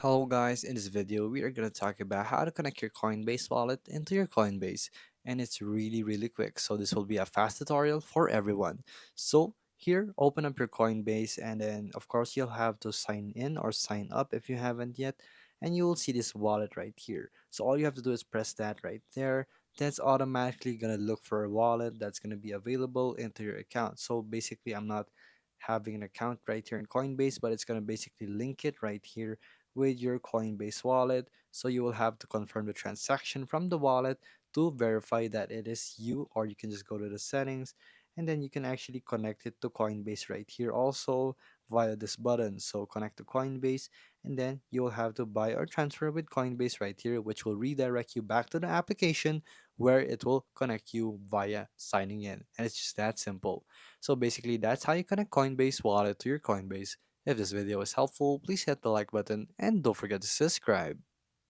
Hello guys, in this video we are going to talk about how to connect your Coinbase wallet into your Coinbase, and it's really quick. So this will be a fast tutorial for everyone. So here, open up your Coinbase, and then of course you'll have to sign in or sign up if you haven't yet, and you will see this wallet right here. So all you have to do is press that right there. That's automatically going to look for a wallet that's going to be available into your account. So basically I'm not having an account right here in Coinbase, but it's going to basically link it right here with your Coinbase wallet. So you will have to confirm the transaction from the wallet to verify that it is you, or you can just go to the settings and then you can actually connect it to Coinbase right here also via this button. So connect to Coinbase, and then you will have to buy or transfer with Coinbase right here, which will redirect you back to the application where it will connect you via signing in. And it's just that simple. So basically, that's how you connect Coinbase wallet to your Coinbase. If this video was helpful, please hit the like button and don't forget to subscribe.